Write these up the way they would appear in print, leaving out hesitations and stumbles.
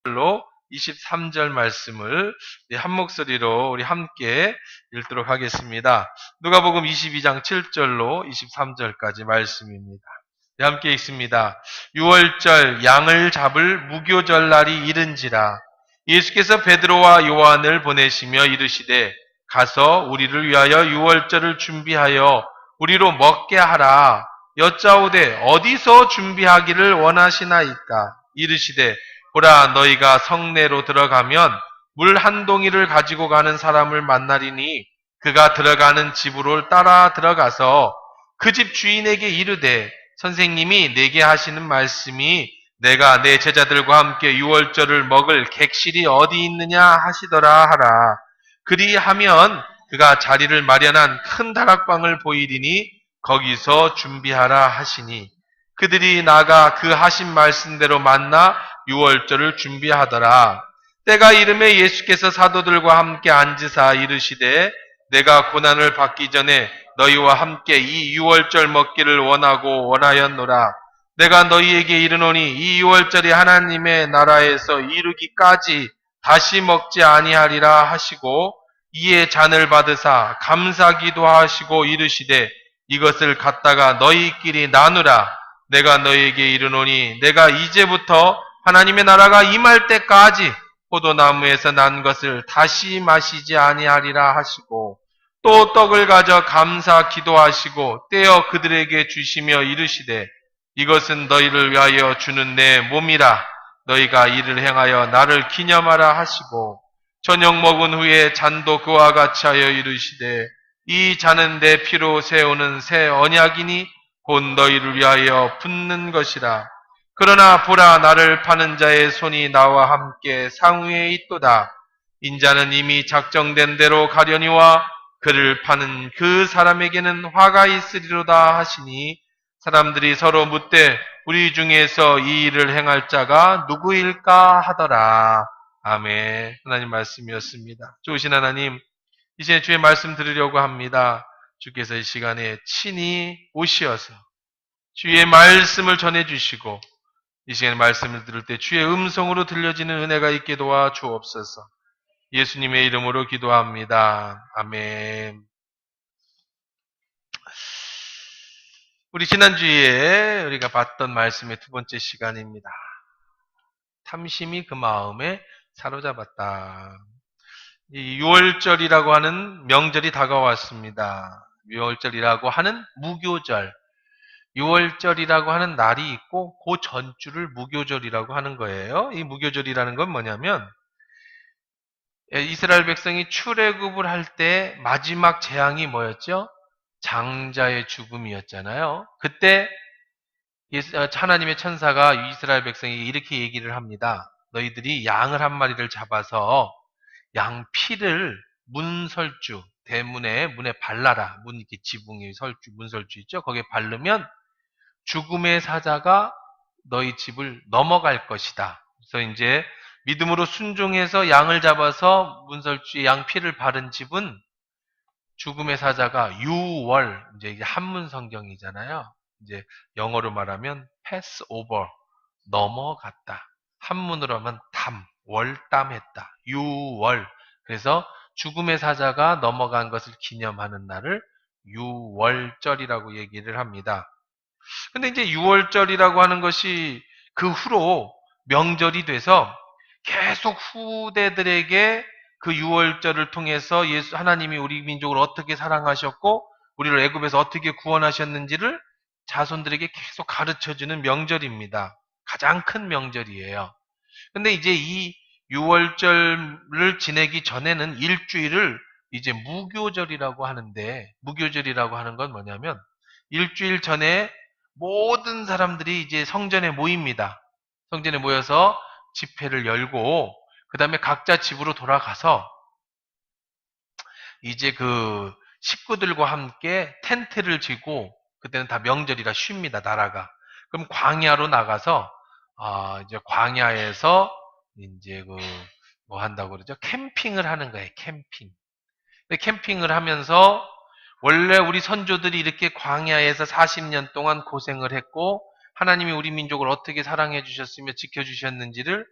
로 23절 말씀을 한 목소리로 우리 함께 읽도록 하겠습니다. 누가복음 22장 7절로 23절까지 말씀입니다. 함께 읽습니다. 6월절 양을 잡을 무교절 날이 이른지라 예수께서 베드로와 요한을 보내시며 이르시되 가서 우리를 위하여 6월절을 준비하여 우리로 먹게 하라. 여짜오되 어디서 준비하기를 원하시나이까? 이르시되 보라 너희가 성내로 들어가면 물 한 동이를 가지고 가는 사람을 만나리니 그가 들어가는 집으로 따라 들어가서 그 집 주인에게 이르되 선생님이 내게 하시는 말씀이 내가 내 제자들과 함께 유월절을 먹을 객실이 어디 있느냐 하시더라 하라. 그리하면 그가 자리를 마련한 큰 다락방을 보이리니 거기서 준비하라 하시니 그들이 나가 그 하신 말씀대로 만나 유월절을 준비하더라. 때가 이름에 예수께서 사도들과 함께 앉으사 이르시되 내가 고난을 받기 전에 너희와 함께 이 유월절 먹기를 원하였노라. 내가 너희에게 이르노니 이 유월절이 하나님의 나라에서 이르기까지 다시 먹지 아니하리라 하시고 이에 잔을 받으사 감사기도 하시고 이르시되 이것을 갖다가 너희끼리 나누라. 내가 너희에게 이르노니 내가 이제부터 하나님의 나라가 임할 때까지 포도나무에서 난 것을 다시 마시지 아니하리라 하시고 또 떡을 가져 감사 기도하시고 떼어 그들에게 주시며 이르시되 이것은 너희를 위하여 주는 내 몸이라. 너희가 이를 행하여 나를 기념하라 하시고 저녁 먹은 후에 잔도 그와 같이 하여 이르시되 이 잔은 내 피로 세우는 새 언약이니 곧 너희를 위하여 붓는 것이라. 그러나 보라 나를 파는 자의 손이 나와 함께 상위에 있도다. 인자는 이미 작정된 대로 가려니와 그를 파는 그 사람에게는 화가 있으리로다 하시니 사람들이 서로 묻되 우리 중에서 이 일을 행할 자가 누구일까 하더라. 아멘. 하나님 말씀이었습니다. 좋으신 하나님, 이제 주의 말씀 들으려고 합니다. 주께서 이 시간에 친히 오시어서 주의 말씀을 전해주시고 이 시간에 말씀을 들을 때 주의 음성으로 들려지는 은혜가 있게 도와 주옵소서. 예수님의 이름으로 기도합니다. 아멘. 우리 지난주에 우리가 봤던 말씀의 두 번째 시간입니다. 탐심이 그 마음에 사로잡았다. 이 유월절이라고 하는 명절이 다가왔습니다. 유월절이라고 하는 무교절, 유월절이라고 하는 날이 있고 그 전주를 무교절이라고 하는 거예요. 이 무교절이라는 건 뭐냐면 이스라엘 백성이 출애굽을 할 때 마지막 재앙이 뭐였죠? 장자의 죽음이었잖아요. 그때 하나님의 천사가 이스라엘 백성에게 이렇게 얘기를 합니다. 너희들이 양을 한 마리를 잡아서 양 피를 문설주, 문에 발라라. 문 이렇게 지붕에 문설주 있죠? 거기에 바르면 죽음의 사자가 너희 집을 넘어갈 것이다. 그래서 이제 믿음으로 순종해서 양을 잡아서 문설주에 양 피를 바른 집은 죽음의 사자가 유월, 이제 한문 성경이잖아요. 이제 영어로 말하면 pass over, 넘어갔다. 한문으로 하면 월담했다. 유월. 그래서 죽음의 사자가 넘어간 것을 기념하는 날을 유월절이라고 얘기를 합니다. 근데 이제 유월절이라고 하는 것이 그 후로 명절이 돼서 계속 후대들에게 그 유월절을 통해서 하나님이 우리 민족을 어떻게 사랑하셨고 우리를 애굽에서 어떻게 구원하셨는지를 자손들에게 계속 가르쳐주는 명절입니다. 가장 큰 명절이에요. 근데 이제 이 유월절을 지내기 전에는 일주일을 이제 무교절이라고 하는데, 무교절이라고 하는 건 뭐냐면 일주일 전에 모든 사람들이 이제 성전에 모입니다. 성전에 모여서 집회를 열고 그 다음에 각자 집으로 돌아가서 이제 그 식구들과 함께 텐트를 치고 그때는 다 명절이라 쉽니다. 나라가. 그럼 광야로 나가서 이제 광야에서 이제 뭐 한다고 그러죠? 캠핑을 하는 거예요. 캠핑. 캠핑을 하면서 원래 우리 선조들이 이렇게 광야에서 40년 동안 고생을 했고 하나님이 우리 민족을 어떻게 사랑해 주셨으며 지켜주셨는지를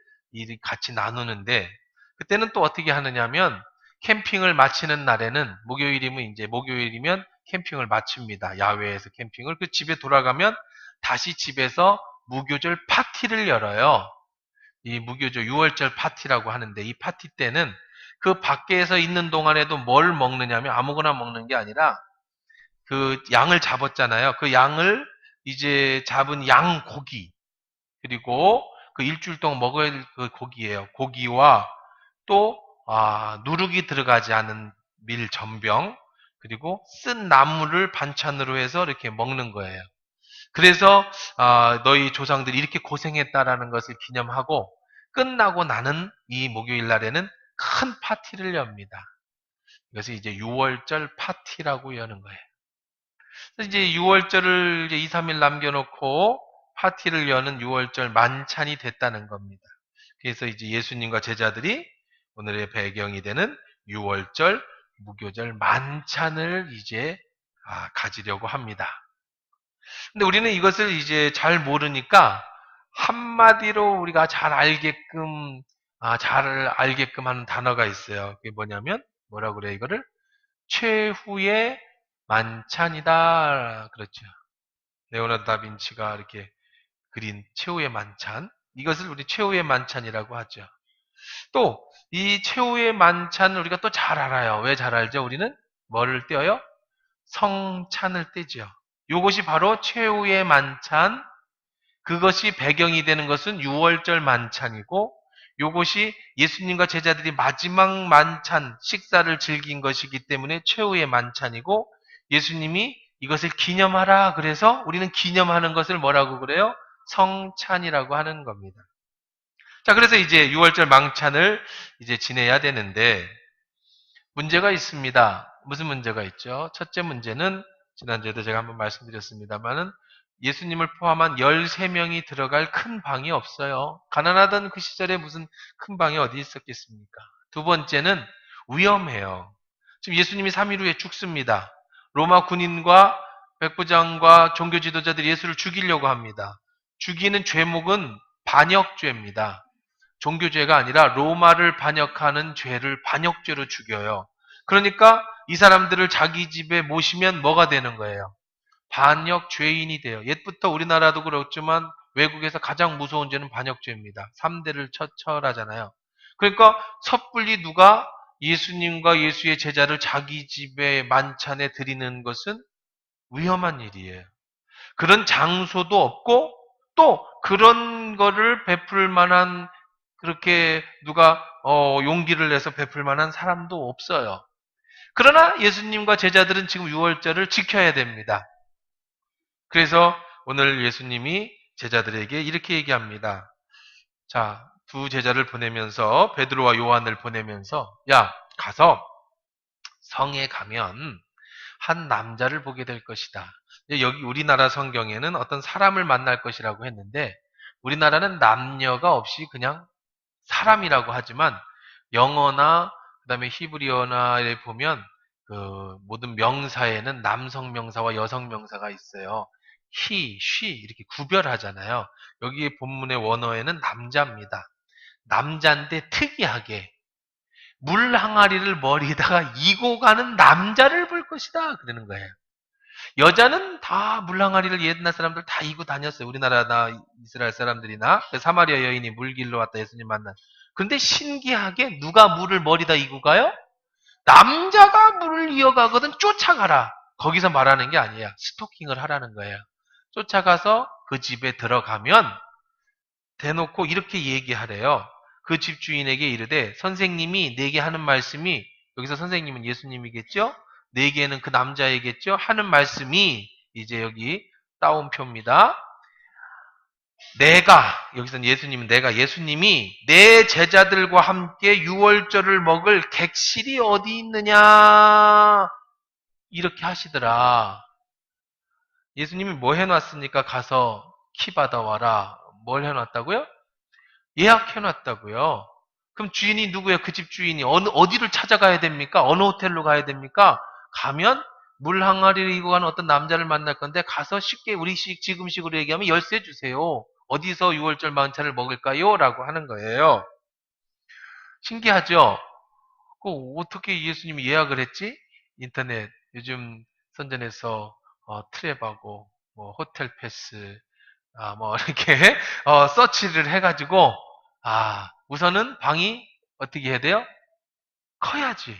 같이 나누는데, 그때는 또 어떻게 하느냐면 캠핑을 마치는 날에는 목요일이면 캠핑을 마칩니다. 야외에서 캠핑을. 그 집에 돌아가면 다시 집에서 무교절 파티를 열어요. 이 무교절 6월절 파티라고 하는데, 이 파티 때는 그 밖에서 있는 동안에도 뭘 먹느냐면 아무거나 먹는 게 아니라 그 양을 잡았잖아요. 그 양을 이제 잡은 양 고기, 그리고 그 일주일 동안 먹어야 할 그 고기예요. 고기와 또 누룩이 들어가지 않은 밀 전병, 그리고 쓴 나물을 반찬으로 해서 이렇게 먹는 거예요. 그래서 너희 조상들이 이렇게 고생했다라는 것을 기념하고 끝나고 나는 이 목요일 날에는 큰 파티를 엽니다. 이것이 이제 6월절 파티라고 여는 거예요. 이제 6월절을 이제 2, 3일 남겨놓고 파티를 여는 6월절 만찬이 됐다는 겁니다. 그래서 이제 예수님과 제자들이 오늘의 배경이 되는 6월절 무교절 만찬을 이제 가지려고 합니다. 근데 우리는 이것을 이제 잘 모르니까 한마디로 우리가 잘 알게끔 하는 단어가 있어요. 그게 뭐냐면 뭐라고 그래 이거를? 최후의 만찬이다. 그렇죠. 레오나르도 다빈치가 이렇게 그린 최후의 만찬. 이것을 우리 최후의 만찬이라고 하죠. 또 이 최후의 만찬을 우리가 또 잘 알아요. 왜 잘 알죠? 우리는 뭐를 떼어요? 성찬을 떼죠. 이것이 바로 최후의 만찬, 그것이 배경이 되는 것은 6월절 만찬이고, 이것이 예수님과 제자들이 마지막 만찬, 식사를 즐긴 것이기 때문에 최후의 만찬이고, 예수님이 이것을 기념하라 그래서 우리는 기념하는 것을 뭐라고 그래요? 성찬이라고 하는 겁니다. 자, 그래서 이제 6월절 만찬을 이제 지내야 되는데, 문제가 있습니다. 무슨 문제가 있죠? 첫째 문제는 지난주에도 제가 한번 말씀드렸습니다만은 예수님을 포함한 13명이 들어갈 큰 방이 없어요. 가난하던 그 시절에 무슨 큰 방이 어디 있었겠습니까? 두 번째는 위험해요. 지금 예수님이 3일 후에 죽습니다. 로마 군인과 백부장과 종교 지도자들이 예수를 죽이려고 합니다. 죽이는 죄목은 반역죄입니다. 종교죄가 아니라 로마를 반역하는 죄를 반역죄로 죽여요. 그러니까 이 사람들을 자기 집에 모시면 뭐가 되는 거예요? 반역 죄인이 돼요. 옛부터 우리나라도 그렇지만 외국에서 가장 무서운 죄는 반역죄입니다. 3대를 처벌하잖아요. 그러니까 섣불리 누가 예수님과 예수의 제자를 자기 집에 만찬에 드리는 것은 위험한 일이에요. 그런 장소도 없고 또 그런 거를 베풀 만한 그렇게 누가 용기를 내서 베풀 만한 사람도 없어요. 그러나 예수님과 제자들은 지금 6월절을 지켜야 됩니다. 그래서 오늘 예수님이 제자들에게 이렇게 얘기합니다. 자, 두 제자를 보내면서 베드로와 요한을 보내면서 야, 가서 성에 가면 한 남자를 보게 될 것이다. 여기 우리나라 성경에는 어떤 사람을 만날 것이라고 했는데 우리나라는 남녀가 없이 그냥 사람이라고 하지만 영어나 그다음에 히브리어나에 보면 그 모든 명사에는 남성 명사와 여성 명사가 있어요. he, she 이렇게 구별하잖아요. 여기 본문의 원어에는 남자입니다. 남자인데 특이하게 물 항아리를 머리에다가 이고 가는 남자를 볼 것이다. 그러는 거예요. 여자는 다 물 항아리를 옛날 사람들 다 이고 다녔어요. 우리나라나 이스라엘 사람들이나 사마리아 여인이 물길로 왔다 예수님 만난. 그런데 신기하게 누가 물을 머리다 이고 가요? 남자가 물을 이어가거든 쫓아가라. 거기서 말하는 게 아니야. 스토킹을 하라는 거예요. 쫓아가서 그 집에 들어가면 대놓고 이렇게 얘기하래요. 그 집주인에게 이르되 선생님이 내게 하는 말씀이, 여기서 선생님은 예수님이겠죠? 내게는 그 남자이겠죠? 하는 말씀이 이제 여기 따옴표입니다. 여기서는 예수님은 예수님이 내 제자들과 함께 6월절을 먹을 객실이 어디 있느냐 이렇게 하시더라. 예수님이 뭐 해놨습니까? 가서 키 받아와라. 뭘 해놨다고요? 예약해놨다고요. 그럼 주인이 누구예요? 그 집 주인이 어디를 찾아가야 됩니까? 어느 호텔로 가야 됩니까? 가면 물 항아리를 이고 가는 어떤 남자를 만날 건데 가서 쉽게 우리식 지금식으로 얘기하면 열쇠 주세요. 어디서 6월절 만찬을 먹을까요? 라고 하는 거예요. 신기하죠? 어떻게 예수님이 예약을 했지? 인터넷, 요즘 선전에서 트랩하고, 뭐, 호텔 패스, 뭐, 이렇게, 서치를 해가지고, 우선은 방이 어떻게 해야 돼요? 커야지.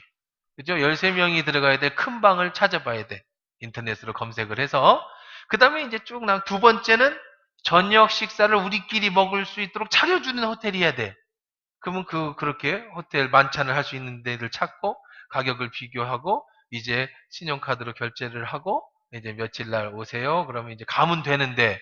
그죠? 13명이 들어가야 돼. 큰 방을 찾아봐야 돼. 인터넷으로 검색을 해서. 그 다음에 이제 쭉 두 번째는 저녁 식사를 우리끼리 먹을 수 있도록 차려주는 호텔이어야 돼. 그러면 그렇게 호텔 만찬을 할 수 있는 데를 찾고 가격을 비교하고 이제 신용카드로 결제를 하고 이제 며칠 날 오세요. 그러면 이제 가면 되는데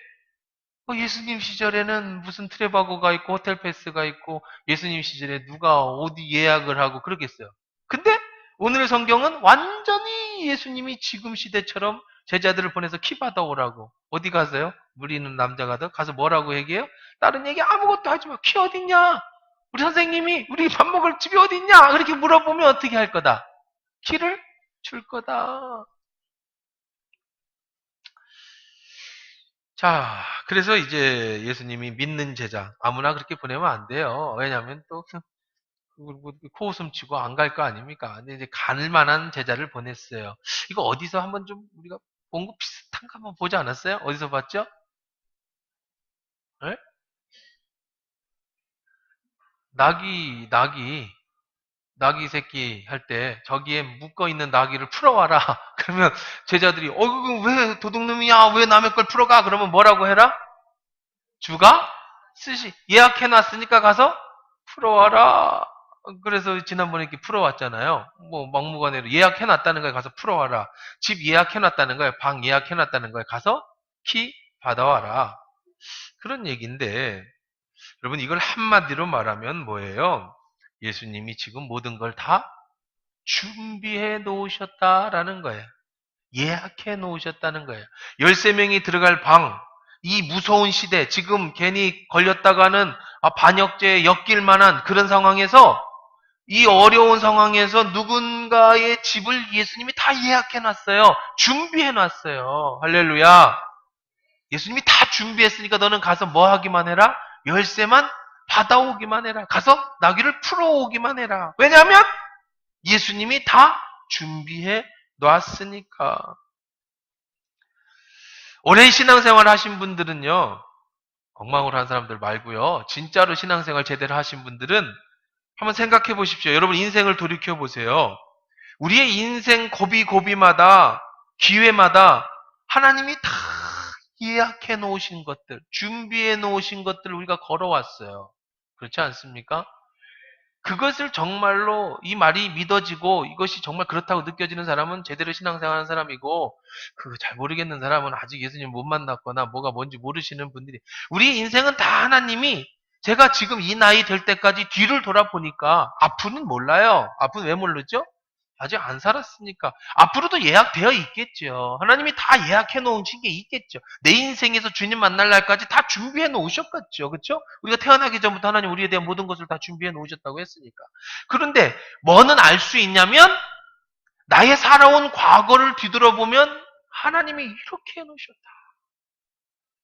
예수님 시절에는 무슨 트래바고가 있고 호텔 패스가 있고 예수님 시절에 누가 어디 예약을 하고 그러겠어요. 근데 오늘 성경은 완전히 예수님이 지금 시대처럼 제자들을 보내서 키 받아오라고. 어디 가세요? 무리 있는 남자가 가서 뭐라고 얘기해요? 다른 얘기 아무것도 하지 마. 키 어딨냐? 우리 선생님이 우리 밥 먹을 집이 어딨냐? 그렇게 물어보면 어떻게 할 거다? 키를 줄 거다. 자, 그래서 이제 예수님이 믿는 제자 아무나 그렇게 보내면 안 돼요. 왜냐하면 또 코웃음 치고 안 갈 거 아닙니까? 근데 이제 갈 만한 제자를 보냈어요. 이거 어디서 한번 좀 우리가 본 거 비슷한 거 한번 보지 않았어요? 어디서 봤죠? 네? 나귀 새끼 할 때 저기에 묶어 있는 나귀를 풀어와라. 그러면 제자들이 왜 도둑놈이야? 왜 남의 걸 풀어가? 그러면 뭐라고 해라? 주가 예약해놨으니까 가서 풀어와라. 그래서 지난번에 이렇게 풀어왔잖아요. 뭐 막무가내로 예약해놨다는 거에 가서 풀어와라. 집 예약해놨다는 거에 방 예약해놨다는 거에 가서 키 받아와라. 그런 얘기인데 여러분 이걸 한마디로 말하면 뭐예요? 예수님이 지금 모든 걸 다 준비해 놓으셨다라는 거예요. 예약해 놓으셨다는 거예요. 13명이 들어갈 방, 이 무서운 시대, 지금 괜히 걸렸다가는 반역죄에 엮일 만한 그런 상황에서 이 어려운 상황에서 누군가의 집을 예수님이 다 예약해 놨어요. 준비해 놨어요. 할렐루야. 예수님이 다 준비했으니까 너는 가서 뭐 하기만 해라? 열쇠만 받아오기만 해라. 가서 나귀를 풀어오기만 해라. 왜냐하면 예수님이 다 준비해 놨으니까. 오랜 신앙생활 하신 분들은요, 엉망으로 한 사람들 말고요, 진짜로 신앙생활 제대로 하신 분들은 한번 생각해 보십시오. 여러분 인생을 돌이켜 보세요. 우리의 인생 고비고비마다, 기회마다 하나님이 다 예약해 놓으신 것들, 준비해 놓으신 것들을 우리가 걸어왔어요. 그렇지 않습니까? 그것을 정말로 이 말이 믿어지고 이것이 정말 그렇다고 느껴지는 사람은 제대로 신앙생활하는 사람이고 잘 모르겠는 사람은 아직 예수님 못 만났거나 뭐가 뭔지 모르시는 분들이 우리 인생은 다 하나님이 제가 지금 이 나이 될 때까지 뒤를 돌아보니까 앞은 몰라요. 앞은 왜 모르죠? 아직 안 살았으니까. 앞으로도 예약되어 있겠죠. 하나님이 다 예약해 놓으신 게 있겠죠. 내 인생에서 주님 만날 날까지 다 준비해 놓으셨겠죠. 그렇죠? 우리가 태어나기 전부터 하나님 우리에 대한 모든 것을 다 준비해 놓으셨다고 했으니까. 그런데 뭐는 알 수 있냐면 나의 살아온 과거를 뒤돌아보면 하나님이 이렇게 해 놓으셨다.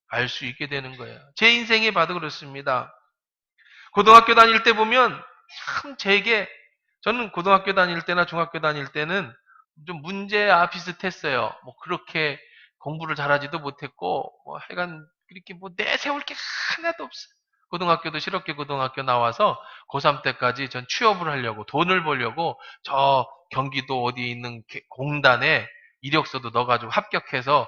알 수 있게 되는 거예요. 제 인생에 봐도 그렇습니다. 고등학교 다닐 때 보면 참 저는 고등학교 다닐 때나 중학교 다닐 때는 좀 문제아 비슷했어요. 뭐 그렇게 공부를 잘하지도 못했고, 뭐 하여간 그렇게 뭐 내세울 게 하나도 없어요. 고등학교도 실업계 고등학교 나와서 고3 때까지 전 취업을 하려고 돈을 벌려고 저 경기도 어디에 있는 공단에 이력서도 넣어가지고 합격해서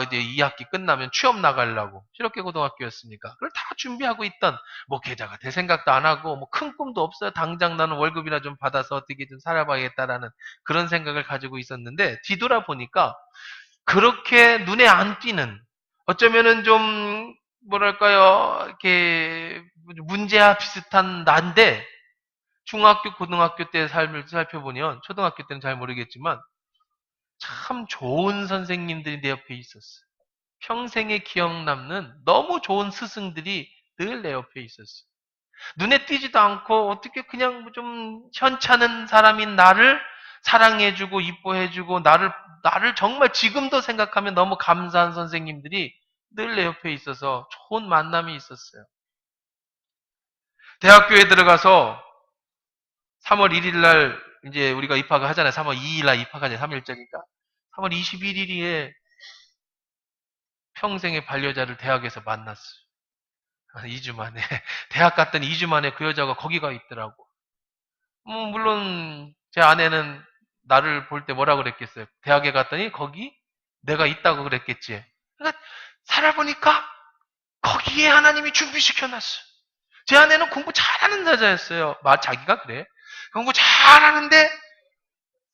이제 2학기 끝나면 취업 나가려고 실업계 고등학교였으니까 그걸 다 준비하고 있던 뭐 계좌가 될 생각도 안 하고 뭐 큰 꿈도 없어요. 당장 나는 월급이나 좀 받아서 어떻게든 살아봐야겠다라는 그런 생각을 가지고 있었는데 뒤돌아보니까 그렇게 눈에 안 띄는 어쩌면은 좀 뭐랄까요 이렇게 문제와 비슷한 난데 중학교 고등학교 때 삶을 살펴보면 초등학교 때는 잘 모르겠지만 참 좋은 선생님들이 내 옆에 있었어요. 평생에 기억 남는 너무 좋은 스승들이 늘 내 옆에 있었어요. 눈에 띄지도 않고 어떻게 그냥 좀 현찮은 사람인 나를 사랑해주고 이뻐해주고 나를 정말 지금도 생각하면 너무 감사한 선생님들이 늘 내 옆에 있어서 좋은 만남이 있었어요. 대학교에 들어가서 3월 1일 날 이제 우리가 입학을 하잖아요. 3월 2일 날 입학하잖아요. 3일째니까. 3월 21일에 평생의 반려자를 대학에서 만났어요. 한 2주 만에. 대학 갔더니 2주 만에 그 여자가 거기가 있더라고. 물론 제 아내는 나를 볼 때 뭐라 그랬겠어요? 대학에 갔더니 거기 내가 있다고 그랬겠지. 그러니까 살아보니까 거기에 하나님이 준비시켜놨어. 제 아내는 공부 잘하는 여자였어요. 자기가 그래. 공부 잘하는데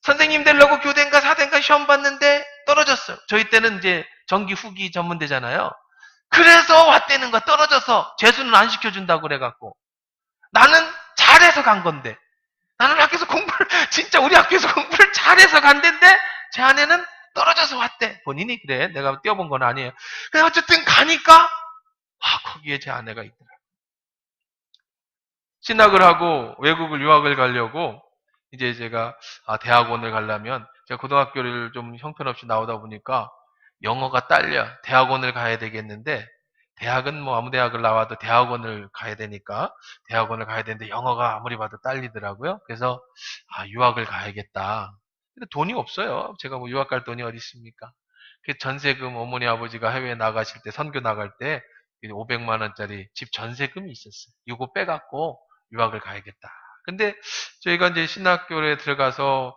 선생님 되려고 교대인가 사대인가 시험 봤는데 떨어졌어요. 저희 때는 이제 정기 후기 전문대잖아요. 그래서 왔다는 거야. 떨어져서 재수는 안 시켜준다고 그래갖고. 나는 잘해서 간 건데. 나는 학교에서 공부를 진짜 우리 학교에서 공부를 잘해서 간대인데 제 아내는 떨어져서 왔대. 본인이 그래. 내가 뛰어본 건 아니에요. 근데 어쨌든 가니까 거기에 제 아내가 있더라. 신학을 하고 외국을 유학을 가려고 이제 제가 대학원을 가려면 제가 고등학교를 좀 형편없이 나오다 보니까 영어가 딸려. 대학원을 가야 되겠는데 대학은 뭐 아무 대학을 나와도 대학원을 가야 되니까 대학원을 가야 되는데 영어가 아무리 봐도 딸리더라고요. 그래서 유학을 가야겠다. 근데 돈이 없어요. 제가 뭐 유학 갈 돈이 어디 있습니까? 그 전세금 어머니 아버지가 해외 나가실 때 선교 나갈 때 500만 원짜리 집 전세금이 있었어요. 이거 빼갖고 유학을 가야겠다. 근데 저희가 이제 신학교에 들어가서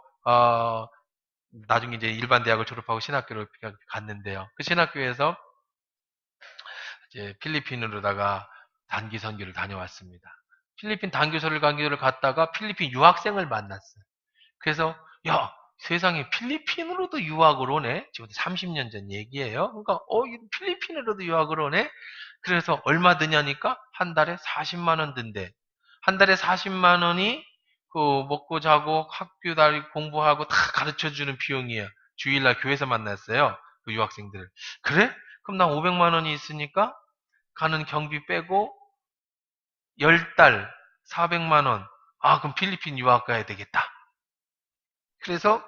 나중에 이제 일반 대학을 졸업하고 신학교를 갔는데요. 그 신학교에서 이제 필리핀으로다가 단기 선교를 다녀왔습니다. 필리핀 단교소를 강교를 갔다가 필리핀 유학생을 만났어요. 그래서 야 세상에 필리핀으로도 유학을 오네. 지금 30년 전 얘기예요. 그러니까 필리핀으로도 유학을 오네. 그래서 얼마 드냐니까 한 달에 40만 원 든대. 한 달에 40만 원이 그 먹고 자고 학교 다니고 공부하고 다 가르쳐주는 비용이에요. 주일날 교회에서 만났어요. 그 유학생들을. 그래? 그럼 난 500만 원이 있으니까 가는 경비 빼고 10달 400만 원. 그럼 필리핀 유학 가야 되겠다. 그래서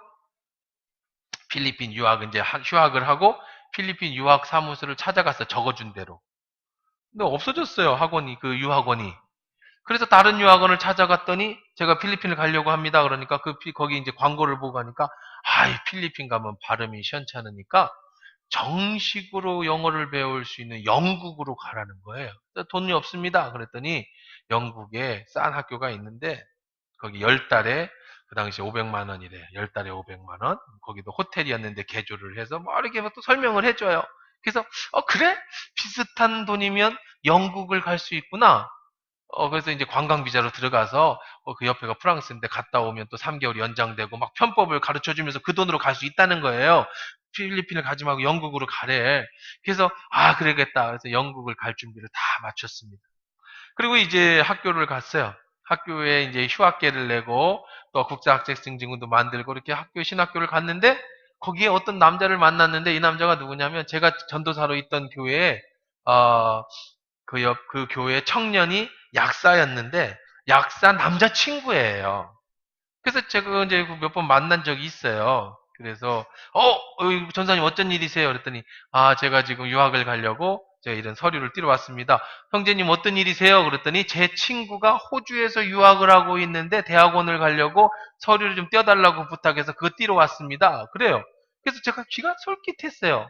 필리핀 유학 이제 휴학을 하고 필리핀 유학 사무소를 찾아가서 적어준 대로. 근데 없어졌어요. 학원이 그 유학원이. 그래서 다른 유학원을 찾아갔더니 제가 필리핀을 가려고 합니다. 그러니까 거기 이제 광고를 보고 가니까 필리핀 가면 발음이 시원찮으니까 정식으로 영어를 배울 수 있는 영국으로 가라는 거예요. 돈이 없습니다. 그랬더니 영국에 싼 학교가 있는데 거기 10달에 그 당시 500만 원이래. 10달에 500만 원. 거기도 호텔이었는데 개조를 해서 뭐 이렇게 또 설명을 해줘요. 그래서 그래? 비슷한 돈이면 영국을 갈 수 있구나. 그래서 이제 관광 비자로 들어가서 그 옆에가 프랑스인데 갔다 오면 또 3개월 연장되고 막 편법을 가르쳐 주면서 그 돈으로 갈 수 있다는 거예요. 필리핀을 가지 말고 영국으로 가래. 그래서 그러겠다. 그래서 영국을 갈 준비를 다 마쳤습니다. 그리고 이제 학교를 갔어요. 학교에 이제 휴학계를 내고 또 국제학생증 증후도 만들고 이렇게 신학교를 갔는데 거기에 어떤 남자를 만났는데 이 남자가 누구냐면 제가 전도사로 있던 교회에 그 교회 청년이 약사였는데 약사 남자친구예요. 그래서 제가 이제 몇 번 만난 적이 있어요. 그래서 전사님 어쩐 일이세요? 그랬더니 제가 지금 유학을 가려고 제가 이런 서류를 띄러 왔습니다. 형제님 어떤 일이세요? 그랬더니 제 친구가 호주에서 유학을 하고 있는데 대학원을 가려고 서류를 좀 띄워달라고 부탁해서 그거 띄러 왔습니다. 그래요. 그래서 제가 귀가 솔깃했어요.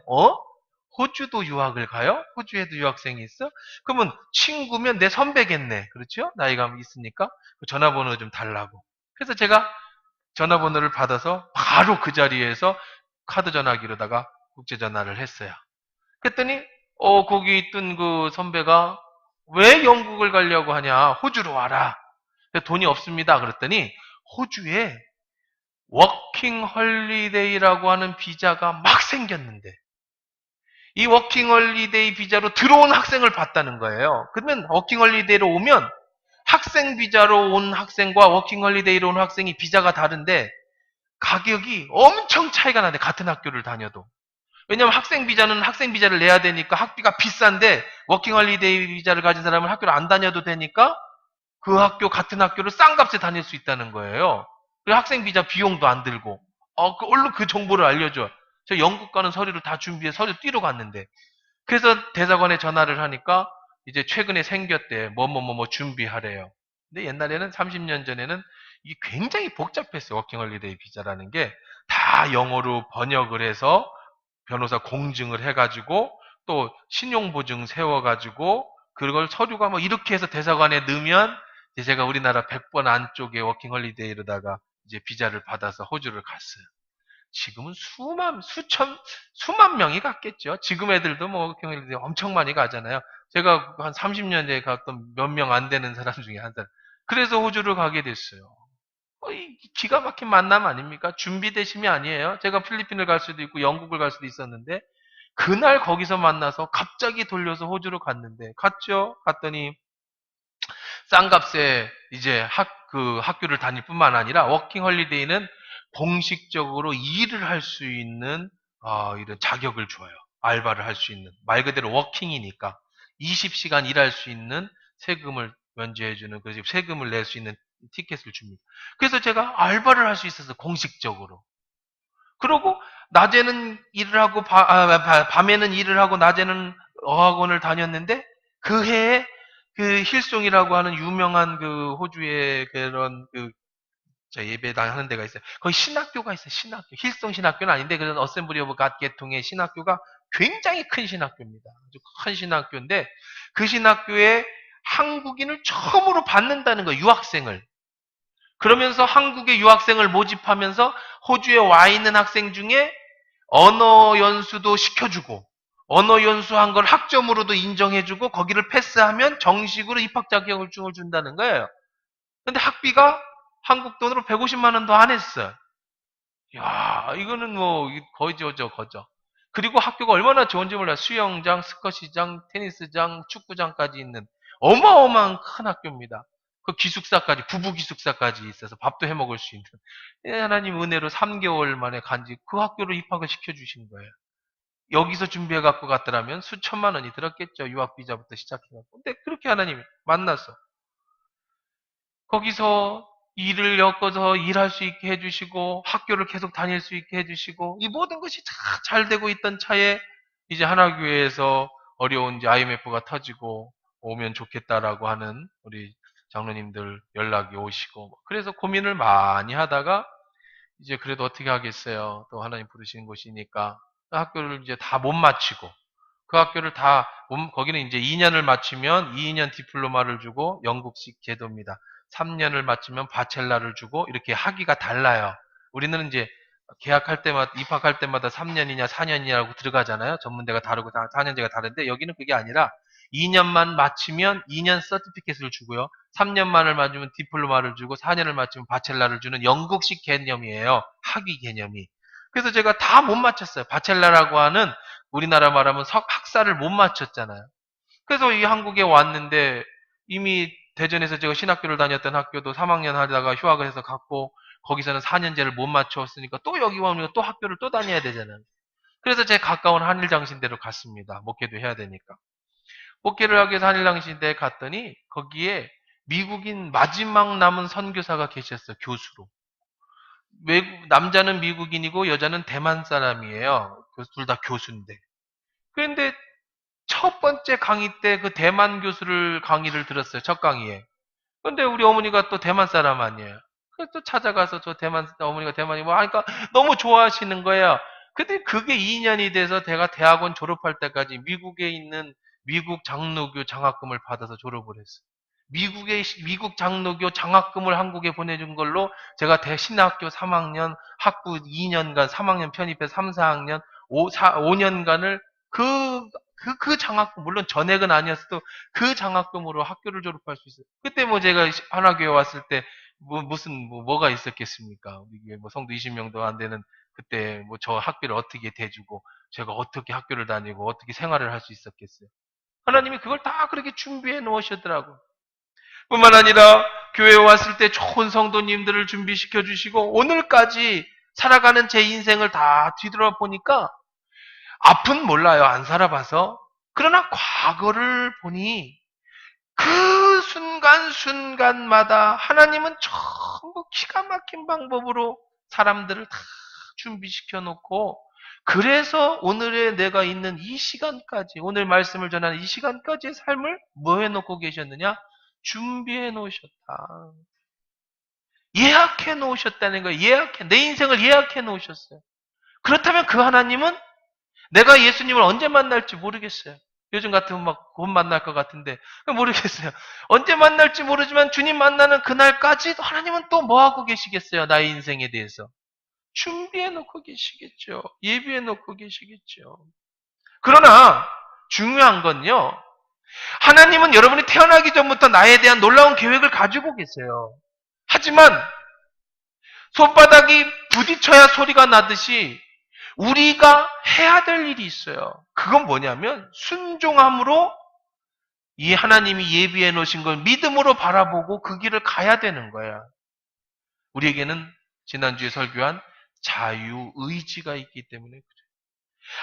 호주도 유학을 가요? 호주에도 유학생이 있어? 그러면 친구면 내 선배겠네. 그렇죠? 나이가 있으니까 전화번호 좀 달라고. 그래서 제가 전화번호를 받아서 바로 그 자리에서 카드 전화기로다가 국제 전화를 했어요. 그랬더니 거기 있던 그 선배가 왜 영국을 가려고 하냐? 호주로 와라. 돈이 없습니다. 그랬더니 호주에 워킹 헐리데이라고 하는 비자가 막 생겼는데 이 워킹 헐리데이 비자로 들어온 학생을 봤다는 거예요. 그러면 워킹 헐리데이로 오면 학생 비자로 온 학생과 워킹 헐리데이로 온 학생이 비자가 다른데 가격이 엄청 차이가 나는데 같은 학교를 다녀도. 왜냐면 학생 비자는 학생 비자를 내야 되니까 학비가 비싼데 워킹 헐리데이 비자를 가진 사람은 학교를 안 다녀도 되니까 그 학교 같은 학교를 싼 값에 다닐 수 있다는 거예요. 그리고 학생 비자 비용도 안 들고. 얼른 그 정보를 알려줘. 저 영국 가는 서류를 다 준비해 서류 띄러 갔는데 그래서 대사관에 전화를 하니까 이제 최근에 생겼대. 뭐뭐뭐뭐 준비하래요. 근데 옛날에는 30년 전에는 이게 굉장히 복잡했어요. 워킹홀리데이 비자라는 게 다 영어로 번역을 해서 변호사 공증을 해가지고 또 신용보증 세워가지고 그걸 서류가 뭐 이렇게 해서 대사관에 넣으면 이제 제가 우리나라 100번 안쪽에 워킹홀리데이로다가 이제 비자를 받아서 호주를 갔어요. 지금은 수만 명이 갔겠죠. 지금 애들도 뭐 워킹홀리데이 엄청 많이 가잖아요. 제가 한 30년 전에 갔던 몇 명 안 되는 사람 중에 한 사람. 그래서 호주를 가게 됐어요. 이 기가 막힌 만남 아닙니까? 준비되심이 아니에요. 제가 필리핀을 갈 수도 있고 영국을 갈 수도 있었는데 그날 거기서 만나서 갑자기 돌려서 호주로 갔는데 갔죠. 갔더니 싼 값에 이제 학교를 다닐 뿐만 아니라 워킹 홀리데이는 공식적으로 일을 할 수 있는 이런 자격을 줘요. 알바를 할 수 있는 말 그대로 워킹이니까 20시간 일할 수 있는 세금을 면제해주는 그래서 세금을 낼 수 있는 티켓을 줍니다. 그래서 제가 알바를 할 수 있어서 공식적으로 그러고 낮에는 일을 하고 밤에는 일을 하고 낮에는 어학원을 다녔는데 그 해에 그 힐송이라고 하는 유명한 그 호주의 그런 그 예배당 하는 데가 있어요. 거기 신학교가 있어요. 신학교. 힐송 신학교는 아닌데 그런 어셈블리 오브 갓 계통의 신학교가 굉장히 큰 신학교입니다. 아주 큰 신학교인데 그 신학교에 한국인을 처음으로 받는다는 거예요. 유학생을. 그러면서 한국의 유학생을 모집하면서 호주에 와 있는 학생 중에 언어 연수도 시켜주고 언어 연수한 걸 학점으로도 인정해주고 거기를 패스하면 정식으로 입학 자격증을 준다는 거예요. 근데 학비가 한국 돈으로 150만 원 더 안 했어요. 야, 이거는 뭐 거저죠, 거저. 그리고 학교가 얼마나 좋은지 몰라. 수영장, 스쿼시장, 테니스장, 축구장까지 있는 어마어마한 큰 학교입니다. 그 기숙사까지, 부부 기숙사까지 있어서 밥도 해 먹을 수 있는. 하나님 은혜로 3개월 만에 간지 그 학교로 입학을 시켜주신 거예요. 여기서 준비해 갖고 갔더라면 수천만 원이 들었겠죠. 유학 비자부터 시작해 갖고. 근데 그렇게 하나님이 만나서 거기서 일을 엮어서 일할 수 있게 해주시고 학교를 계속 다닐 수 있게 해주시고 이 모든 것이 다 잘 되고 있던 차에 이제 하나교회에서 어려운 이제 IMF가 터지고 오면 좋겠다라고 하는 우리 장로님들 연락이 오시고 그래서 고민을 많이 하다가 이제 그래도 어떻게 하겠어요. 또 하나님 부르시는 곳이니까 학교를 이제 다 못 마치고 그 학교를 거기는 이제 2년을 마치면 2년 디플로마를 주고 영국식 제도입니다. 3년을 마치면 바첼라를 주고 이렇게 학위가 달라요. 우리는 이제 계약할 때마다 입학할 때마다 3년이냐 4년이냐고 들어가잖아요. 전문대가 다르고 4년제가 다른데 여기는 그게 아니라 2년만 마치면 2년 서티피켓을 주고요. 3년만을 맞으면 디플로마를 주고 4년을 마치면 바첼라를 주는 영국식 개념이에요. 학위 개념이. 그래서 제가 다 못 마쳤어요. 바첼라라고 하는 우리나라 말하면 학사를 못 마쳤잖아요. 그래서 이 한국에 왔는데 이미 대전에서 제가 신학교를 다녔던 학교도 3학년 하다가 휴학을 해서 갔고 거기서는 4년제를 못 맞췄으니까 또 여기 오면 또 학교를 또 다녀야 되잖아요. 그래서 제 가까운 한일장신대로 갔습니다. 목회도 해야 되니까. 목회를 하기 위해서 한일장신대에 갔더니 거기에 미국인 마지막 남은 선교사가 계셨어요. 교수로. 남자는 미국인이고 여자는 대만 사람이에요. 둘 다 교수인데. 그런데 첫 번째 강의 때 그 대만 교수를 강의를 들었어요. 첫 강의에. 근데 우리 어머니가 또 대만 사람 아니에요. 그래서 또 찾아가서 어머니가 대만이 뭐 하니까 너무 좋아하시는 거예요. 근데 그게 2년이 돼서 제가 대학원 졸업할 때까지 미국에 있는 미국 장로교 장학금을 받아서 졸업을 했어요. 미국 장로교 장학금을 한국에 보내준 걸로 제가 신학교 3학년, 학부 2년간, 3학년 편입해서 3, 4학년, 5년간을 그 장학금, 물론 전액은 아니었어도 그 장학금으로 학교를 졸업할 수 있어요. 그때 뭐 제가 하나교회 왔을 때 뭐가 있었겠습니까? 우리 교회 뭐 성도 20명도 안 되는 그때 뭐 저 학비를 어떻게 대주고 제가 어떻게 학교를 다니고 어떻게 생활을 할 수 있었겠어요. 하나님이 그걸 다 그렇게 준비해 놓으셨더라고. 뿐만 아니라 교회에 왔을 때 좋은 성도님들을 준비시켜 주시고 오늘까지 살아가는 제 인생을 다 뒤돌아보니까 앞은 몰라요. 안 살아봐서. 그러나 과거를 보니 그 순간순간마다 하나님은 전부 기가 막힌 방법으로 사람들을 다 준비시켜 놓고 그래서 오늘의 내가 있는 이 시간까지, 오늘 말씀을 전하는 이 시간까지의 삶을 뭐 해놓고 계셨느냐? 준비해 놓으셨다. 예약해 놓으셨다는 거예요. 내 인생을 예약해 놓으셨어요. 그렇다면 그 하나님은 내가 예수님을 언제 만날지 모르겠어요. 요즘 같으면 막 곧 만날 것 같은데 모르겠어요. 언제 만날지 모르지만 주님 만나는 그날까지 하나님은 또 뭐 하고 계시겠어요? 나의 인생에 대해서. 준비해 놓고 계시겠죠. 예비해 놓고 계시겠죠. 그러나 중요한 건요. 하나님은 여러분이 태어나기 전부터 나에 대한 놀라운 계획을 가지고 계세요. 하지만 손바닥이 부딪혀야 소리가 나듯이 우리가 해야 될 일이 있어요. 그건 뭐냐면 순종함으로 이 하나님이 예비해 놓으신 걸 믿음으로 바라보고 그 길을 가야 되는 거야. 우리에게는 지난주에 설교한 자유의지가 있기 때문에 그래요.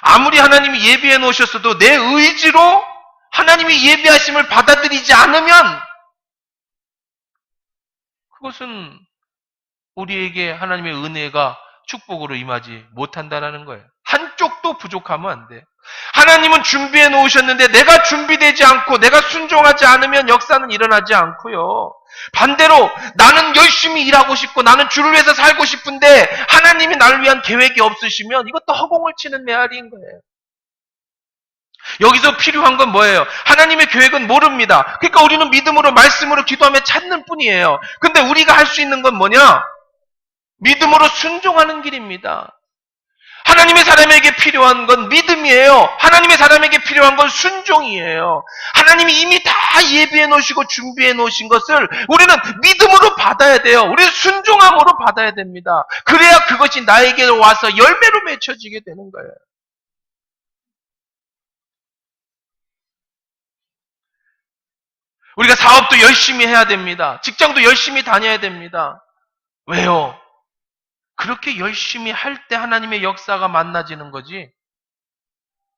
아무리 하나님이 예비해 놓으셨어도 내 의지로 하나님이 예비하심을 받아들이지 않으면 그것은 우리에게 하나님의 은혜가 축복으로 임하지 못한다는 거예요. 한쪽도 부족하면 안 돼. 하나님은 준비해 놓으셨는데 내가 준비되지 않고 내가 순종하지 않으면 역사는 일어나지 않고요. 반대로 나는 열심히 일하고 싶고 나는 주를 위해서 살고 싶은데 하나님이 나를 위한 계획이 없으시면 이것도 허공을 치는 메아리인 거예요. 여기서 필요한 건 뭐예요? 하나님의 계획은 모릅니다. 그러니까 우리는 믿음으로 말씀으로 기도하며 찾는 뿐이에요. 근데 우리가 할 수 있는 건 뭐냐? 믿음으로 순종하는 길입니다. 하나님의 사람에게 필요한 건 믿음이에요. 하나님의 사람에게 필요한 건 순종이에요. 하나님이 이미 다 예비해 놓으시고 준비해 놓으신 것을 우리는 믿음으로 받아야 돼요. 우리는 순종함으로 받아야 됩니다. 그래야 그것이 나에게 와서 열매로 맺혀지게 되는 거예요. 우리가 사업도 열심히 해야 됩니다. 직장도 열심히 다녀야 됩니다. 왜요? 그렇게 열심히 할 때 하나님의 역사가 만나지는 거지.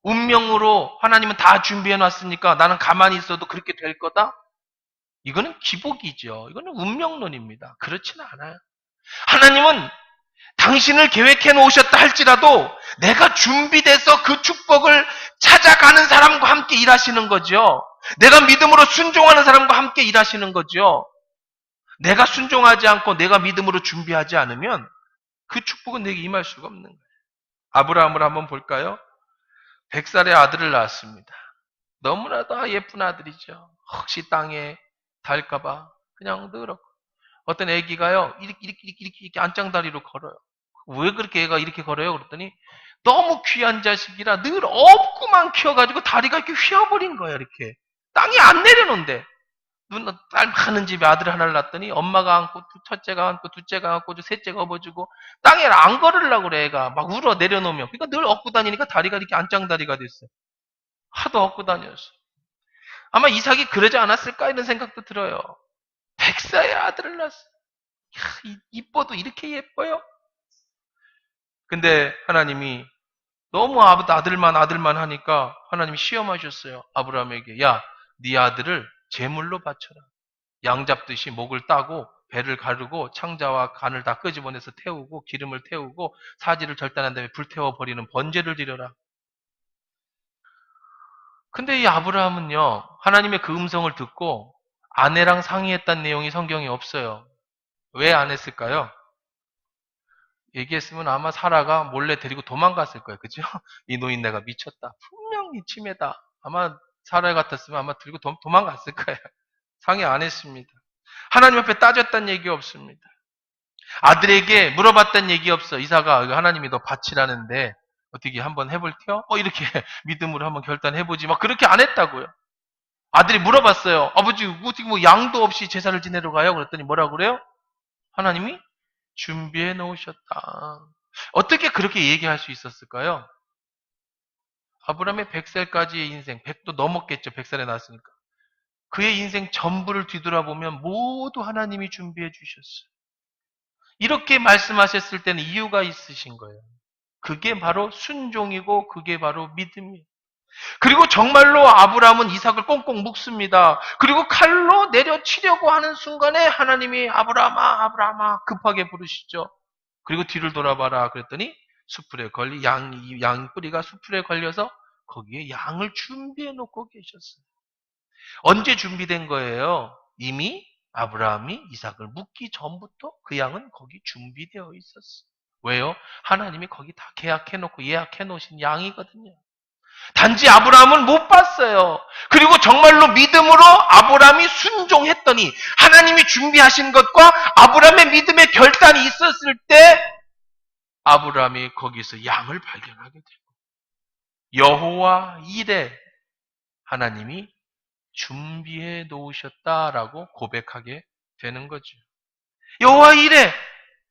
운명으로 하나님은 다 준비해 놨으니까 나는 가만히 있어도 그렇게 될 거다? 이거는 기복이죠. 이거는 운명론입니다. 그렇지는 않아요. 하나님은 당신을 계획해 놓으셨다 할지라도 내가 준비돼서 그 축복을 찾아가는 사람과 함께 일하시는 거죠. 내가 믿음으로 순종하는 사람과 함께 일하시는 거죠. 내가 순종하지 않고 내가 믿음으로 준비하지 않으면 그 축복은 내게 임할 수가 없는 거예요. 아브라함을 한번 볼까요? 100살의 아들을 낳았습니다. 너무나도 예쁜 아들이죠. 혹시 땅에 닿을까봐 그냥 늘었고. 어떤 애기가요, 이렇게 안짱다리로 걸어요. 왜 그렇게 애가 이렇게 걸어요? 그랬더니 너무 귀한 자식이라 늘 업고만 키워가지고 다리가 이렇게 휘어버린 거예요, 이렇게. 땅에 안 내려놓는데. 딸 많은 집에 아들 하나를 낳았더니 엄마가 안고, 첫째가 안고, 둘째가 안고, 셋째가 업어주고 땅에 안 걸으려고 그래, 애가. 막 울어 내려놓으면. 그러니까 늘 업고 다니니까 다리가 이렇게 안짱다리가 됐어요. 하도 업고 다녔어. 아마 이삭이 그러지 않았을까 이런 생각도 들어요. 100살의 아들을 낳았어. 이뻐도 이렇게 예뻐요? 근데 하나님이 너무 아들만 하니까 하나님이 시험하셨어요. 아브라함에게. 야, 네 아들을 제물로 바쳐라. 양 잡듯이 목을 따고 배를 가르고 창자와 간을 다 끄집어내서 태우고 기름을 태우고 사지를 절단한 다음에 불태워버리는 번제를 드려라. 근데 이 아브라함은요, 하나님의 그 음성을 듣고 아내랑 상의했다는 내용이 성경에 없어요. 왜 안 했을까요? 얘기했으면 아마 사라가 몰래 데리고 도망갔을 거예요. 그죠? 이 노인네가 미쳤다. 분명히 치매다. 아마 사라 같았으면 아마 들고 도망갔을 거예요. 상의 안 했습니다. 하나님 앞에 따졌다는 얘기 없습니다. 아들에게 물어봤다는 얘기 없어. 이사가 하나님이 너 바치라는데 어떻게 한번 해볼게요? 이렇게 믿음으로 한번 결단해보지. 막 그렇게 안 했다고요. 아들이 물어봤어요. 아버지 어떻게 뭐 양도 없이 제사를 지내러 가요? 그랬더니 뭐라고 그래요? 하나님이 준비해 놓으셨다. 어떻게 그렇게 얘기할 수 있었을까요? 아브라함의 100살까지의 인생, 100도 넘었겠죠. 100살에 나왔으니까. 그의 인생 전부를 뒤돌아보면 모두 하나님이 준비해 주셨어요. 이렇게 말씀하셨을 때는 이유가 있으신 거예요. 그게 바로 순종이고 그게 바로 믿음이에요. 그리고 정말로 아브라함은 이삭을 꽁꽁 묶습니다. 그리고 칼로 내려치려고 하는 순간에 하나님이 아브라함아, 아브라함아 급하게 부르시죠. 그리고 뒤를 돌아봐라 그랬더니 수풀에 걸리 양 뿌리가 수풀에 걸려서 거기에 양을 준비해 놓고 계셨어요. 언제 준비된 거예요? 이미 아브라함이 이삭을 묻기 전부터 그 양은 거기 준비되어 있었어요. 왜요? 하나님이 거기 다 계약해 놓고 예약해 놓으신 양이거든요. 단지 아브라함은 못 봤어요. 그리고 정말로 믿음으로 아브라함이 순종했더니 하나님이 준비하신 것과 아브라함의 믿음의 결단이 있었을 때 아브라함이 거기서 양을 발견하게 되고 여호와 이레 하나님이 준비해 놓으셨다라고 고백하게 되는 거죠. 여호와 이레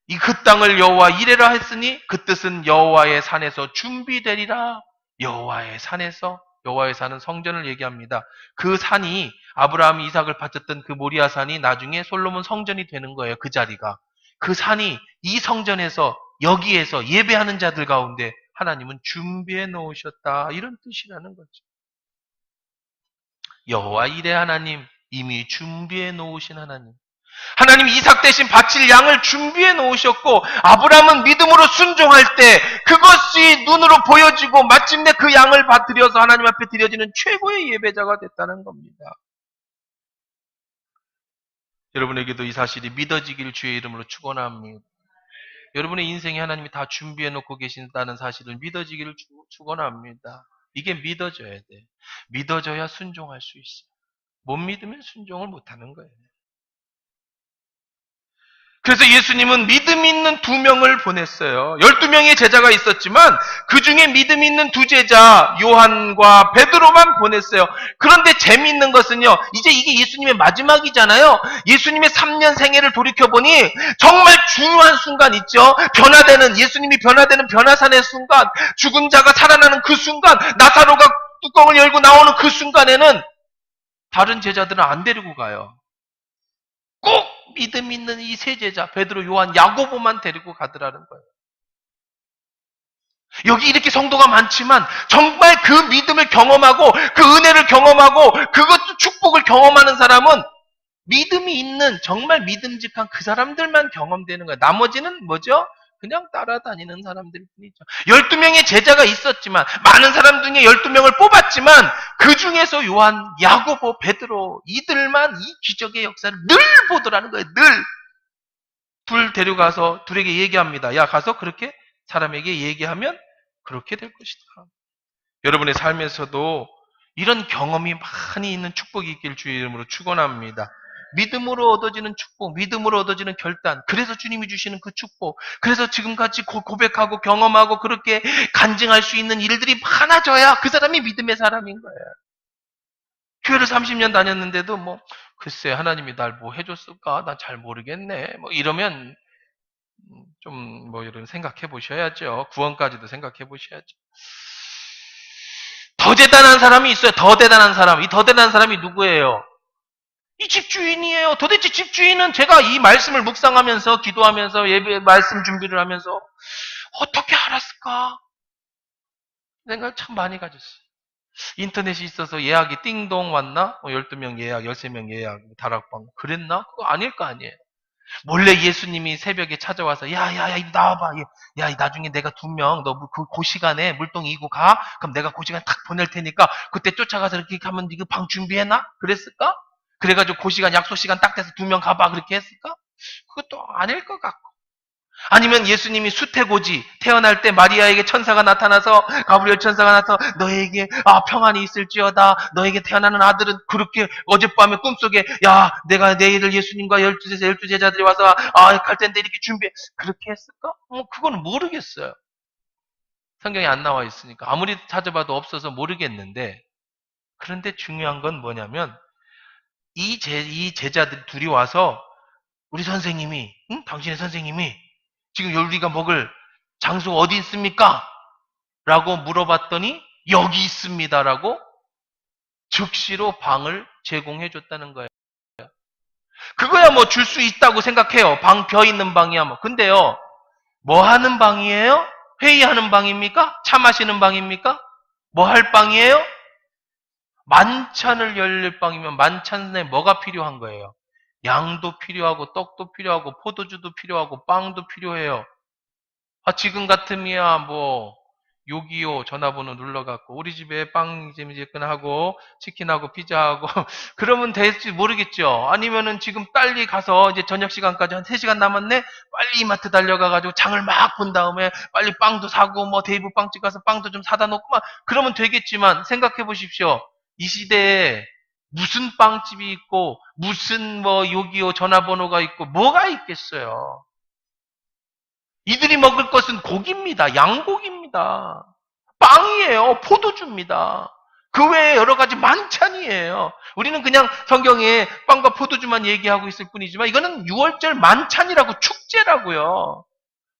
이 그 땅을 여호와 이레라 했으니 그 뜻은 여호와의 산에서 준비되리라. 여호와의 산에서 여호와의 산은 성전을 얘기합니다. 그 산이 아브라함이 이삭을 바쳤던 그 모리아 산이 나중에 솔로몬 성전이 되는 거예요. 그 자리가. 그 산이 이 성전에서 여기에서 예배하는 자들 가운데 하나님은 준비해 놓으셨다. 이런 뜻이라는 거죠. 여호와 이레 하나님, 이미 준비해 놓으신 하나님. 하나님이 이삭 대신 바칠 양을 준비해 놓으셨고 아브라함은 믿음으로 순종할 때 그것이 눈으로 보여지고 마침내 그 양을 받들여서 하나님 앞에 드려지는 최고의 예배자가 됐다는 겁니다. 여러분에게도 이 사실이 믿어지길 주의 이름으로 축원합니다. 여러분의 인생에 하나님이 다 준비해 놓고 계신다는 사실을 믿어지기를 축원합니다. 이게 믿어져야 돼. 믿어져야 순종할 수 있어. 못 믿으면 순종을 못하는 거예요. 그래서 예수님은 믿음 있는 2명을 보냈어요. 12명의 제자가 있었지만 그 중에 믿음 있는 2제자 요한과 베드로만 보냈어요. 그런데 재미있는 것은요. 이제 이게 예수님의 마지막이잖아요. 예수님의 3년 생애를 돌이켜보니 정말 중요한 순간 있죠. 변화되는 예수님이 변화되는 변화산의 순간, 죽은 자가 살아나는 그 순간, 나사로가 뚜껑을 열고 나오는 그 순간에는 다른 제자들은 안 데리고 가요. 꼭 믿음 있는 이 세 제자 베드로, 요한, 야고보만 데리고 가더라는 거예요. 여기 이렇게 성도가 많지만 정말 그 믿음을 경험하고 그 은혜를 경험하고 그것도 축복을 경험하는 사람은 믿음이 있는 정말 믿음직한 그 사람들만 경험되는 거예요. 나머지는 뭐죠? 그냥 따라다니는 사람들 뿐이죠. 12명의 제자가 있었지만 많은 사람 중에 12명을 뽑았지만 그 중에서 요한, 야고보, 베드로 이들만 이 기적의 역사를 늘 보더라는 거예요. 늘. 둘 데려가서 둘에게 얘기합니다. 야 가서 그렇게 사람에게 얘기하면 그렇게 될 것이다. 여러분의 삶에서도 이런 경험이 많이 있는 축복이 있길 주의 이름으로 축원합니다. 믿음으로 얻어지는 축복, 믿음으로 얻어지는 결단. 그래서 주님이 주시는 그 축복. 그래서 지금같이 고백하고 경험하고 그렇게 간증할 수 있는 일들이 많아져야 그 사람이 믿음의 사람인 거예요. 교회를 30년 다녔는데도 글쎄 하나님이 날 뭐 해줬을까? 난 잘 모르겠네. 이러면 좀 이런 생각해 보셔야죠. 구원까지도 생각해 보셔야죠. 더 대단한 사람이 있어요. 더 대단한 사람. 이 더 대단한 사람이 누구예요? 이 집주인이에요. 도대체 집주인은 제가 이 말씀을 묵상하면서 기도하면서 예배 말씀 준비를 하면서 어떻게 알았을까? 생각을 참 많이 가졌어요. 인터넷이 있어서 예약이 띵동 왔나? 12명 예약, 13명 예약, 다락방. 그랬나? 그거 아닐 거 아니에요. 몰래 예수님이 새벽에 찾아와서 야야야 이리 나와봐. 야 나중에 내가 2명 너 그 시간에 물동이 이고 가. 그럼 내가 그 시간 탁 보낼 테니까 그때 쫓아가서 이렇게 하면 이거 방 준비해놔? 그랬을까? 그래가지고 그 시간 약속 시간 딱 돼서 2명 가봐 그렇게 했을까? 그것도 아닐 것 같고. 아니면 예수님이 수태고지 태어날 때 마리아에게 천사가 나타나서 가브리엘 천사가 나타나서 너에게 평안이 있을지어다. 너에게 태어나는 아들은 그렇게 어젯밤에 꿈속에 야 내가 내일을 예수님과 12 제자들이 와서 갈 텐데 이렇게 준비해. 그렇게 했을까? 그거는 모르겠어요. 성경에 안 나와 있으니까 아무리 찾아봐도 없어서 모르겠는데 그런데 중요한 건 뭐냐면 이 제자들 둘이 와서 우리 선생님이 당신의 선생님이 지금 우리가 먹을 장소가 어디 있습니까? 라고 물어봤더니 여기 있습니다라고 즉시로 방을 제공해 줬다는 거예요. 그거야 줄 수 있다고 생각해요. 방 벼 있는 방이야 근데요. 뭐 하는 방이에요? 회의하는 방입니까? 차 마시는 방입니까? 뭐 할 방이에요? 만찬을 열릴 방이면 만찬에 뭐가 필요한 거예요? 양도 필요하고 떡도 필요하고 포도주도 필요하고 빵도 필요해요. 지금 같으면 뭐 625 전화번호 눌러갖고 우리 집에 빵 하고 치킨하고 피자하고 그러면 될지 모르겠죠. 아니면은 지금 빨리 가서 이제 저녁 시간까지 한 3시간 남았네. 빨리 이마트 달려가가지고 장을 막 본 다음에 빨리 빵도 사고 뭐 대이브 빵집 가서 빵도 좀 사다 놓고 막 그러면 되겠지만 생각해 보십시오. 이 시대에 무슨 빵집이 있고 무슨 뭐 625 전화번호가 있고 뭐가 있겠어요. 이들이 먹을 것은 고기입니다. 양고기입니다. 빵이에요. 포도주입니다. 그 외에 여러 가지 만찬이에요. 우리는 그냥 성경에 빵과 포도주만 얘기하고 있을 뿐이지만 이거는 6월절 만찬이라고 축제라고요.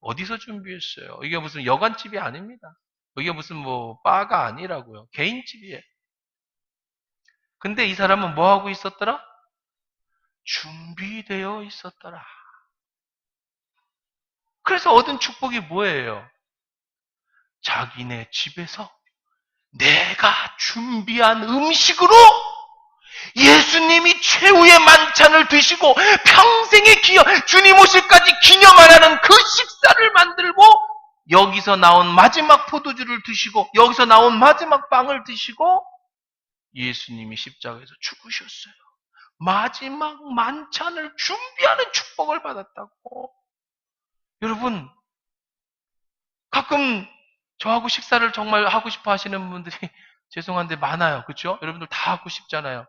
어디서 준비했어요? 이게 무슨 여관집이 아닙니다. 이게 무슨 뭐 바가 아니라고요. 개인집이에요. 근데 이 사람은 뭐 하고 있었더라? 준비되어 있었더라. 그래서 얻은 축복이 뭐예요? 자기네 집에서 내가 준비한 음식으로 예수님이 최후의 만찬을 드시고 평생의 주님 오실까지 기념하라는 그 식사를 만들고 여기서 나온 마지막 포도주를 드시고 여기서 나온 마지막 빵을 드시고 예수님이 십자가에서 죽으셨어요. 마지막 만찬을 준비하는 축복을 받았다고. 여러분, 가끔 저하고 식사를 정말 하고 싶어 하시는 분들이 죄송한데 많아요. 그렇죠? 여러분들 다 하고 싶잖아요.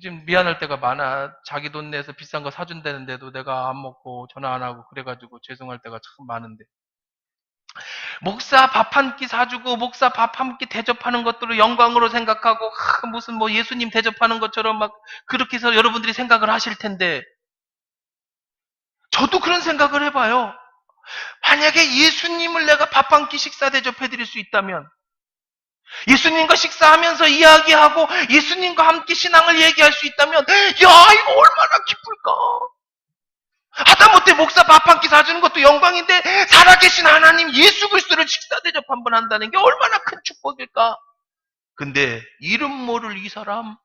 지금 미안할 때가 많아. 자기 돈 내서 비싼 거 사준다는데도 내가 안 먹고 전화 안 하고 그래가지고 죄송할 때가 참 많은데. 목사 밥 한 끼 사주고 목사 밥 한 끼 대접하는 것들을 영광으로 생각하고 무슨 뭐 예수님 대접하는 것처럼 막 그렇게 해서 여러분들이 생각을 하실 텐데 저도 그런 생각을 해봐요. 만약에 예수님을 내가 밥 한 끼 식사 대접해드릴 수 있다면 예수님과 식사하면서 이야기하고 예수님과 함께 신앙을 얘기할 수 있다면 야 이거 얼마나 기쁠까. 하다못해 목사 밥 한 끼 사주는 것도 영광인데 살아계신 하나님 예수 그리스도를 식사 대접 한번 한다는 게 얼마나 큰 축복일까. 근데 이름 모를 이 사람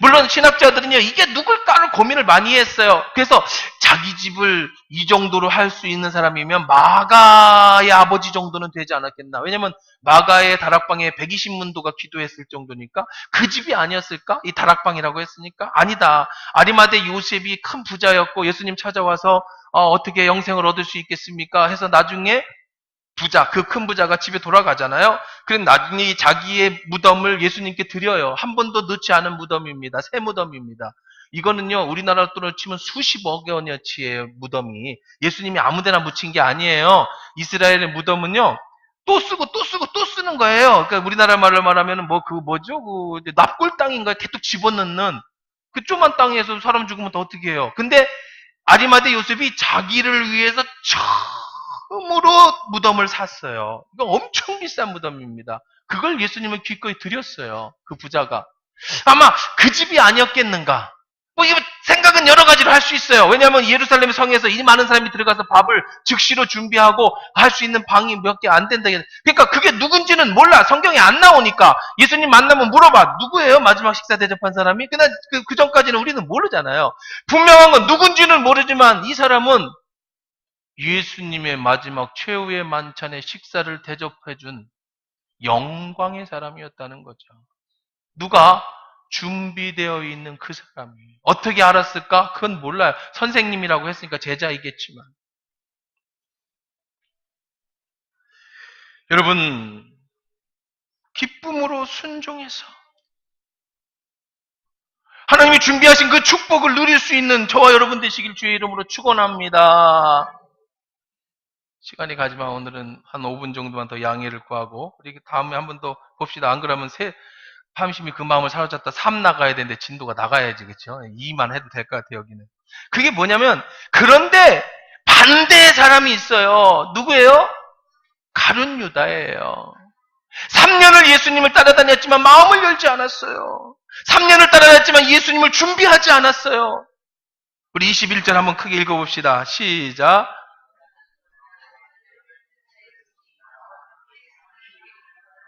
물론 신학자들은요 이게 누굴까를 고민을 많이 했어요. 그래서 자기 집을 이 정도로 할 수 있는 사람이면 마가의 아버지 정도는 되지 않았겠나. 왜냐면 마가의 다락방에 120문도가 기도했을 정도니까 그 집이 아니었을까? 이 다락방이라고 했으니까 아니다. 아리마대 요셉이 큰 부자였고 예수님 찾아와서 어떻게 영생을 얻을 수 있겠습니까? 해서 나중에 부자, 그 큰 부자가 집에 돌아가잖아요. 그럼 나중에 자기의 무덤을 예수님께 드려요. 한 번도 넣지 않은 무덤입니다. 새 무덤입니다. 이거는요, 우리나라 돈으로 치면 수십억 원어치의 무덤이 예수님이 아무데나 묻힌 게 아니에요. 이스라엘의 무덤은요, 또 쓰고 또 쓰고 또 쓰는 거예요. 그러니까 우리나라 말로 말하면 납골 땅인가 계속 집어넣는 그 조그만 땅에서 사람 죽으면 더 어떻게 해요? 근데 아리마대 요셉이 자기를 위해서 처음으로 무덤을 샀어요. 이거 엄청 비싼 무덤입니다. 그걸 예수님은 기꺼이 드렸어요. 그 부자가. 아마 그 집이 아니었겠는가. 이거 생각은 여러 가지로 할 수 있어요. 왜냐하면 예루살렘 성에서 이 많은 사람이 들어가서 밥을 즉시로 준비하고 할 수 있는 방이 몇 개 안 된다. 그러니까 그게 누군지는 몰라. 성경에 안 나오니까. 예수님 만나면 물어봐. 누구예요? 마지막 식사 대접한 사람이? 그냥 그 전까지는 우리는 모르잖아요. 분명한 건 누군지는 모르지만 이 사람은 예수님의 마지막 최후의 만찬에 식사를 대접해준 영광의 사람이었다는 거죠. 누가? 준비되어 있는 그 사람이. 어떻게 알았을까? 그건 몰라요. 선생님이라고 했으니까 제자이겠지만. 여러분, 기쁨으로 순종해서 하나님이 준비하신 그 축복을 누릴 수 있는 저와 여러분 되시길 주의 이름으로 축원합니다. 시간이 가지만 오늘은 한 5분 정도만 더 양해를 구하고 우리 다음에 한 번 더 봅시다. 안 그러면 함심이 그 마음을 사로잡다 3 나가야 되는데 진도가 나가야지, 그렇죠? 2만 해도 될 것 같아요, 여기는. 그게 뭐냐면 그런데 반대의 사람이 있어요. 누구예요? 가룟 유다예요. 3년을 예수님을 따라다녔지만 마음을 열지 않았어요. 3년을 따라다녔지만 예수님을 준비하지 않았어요. 우리 21절 한번 크게 읽어봅시다. 시작.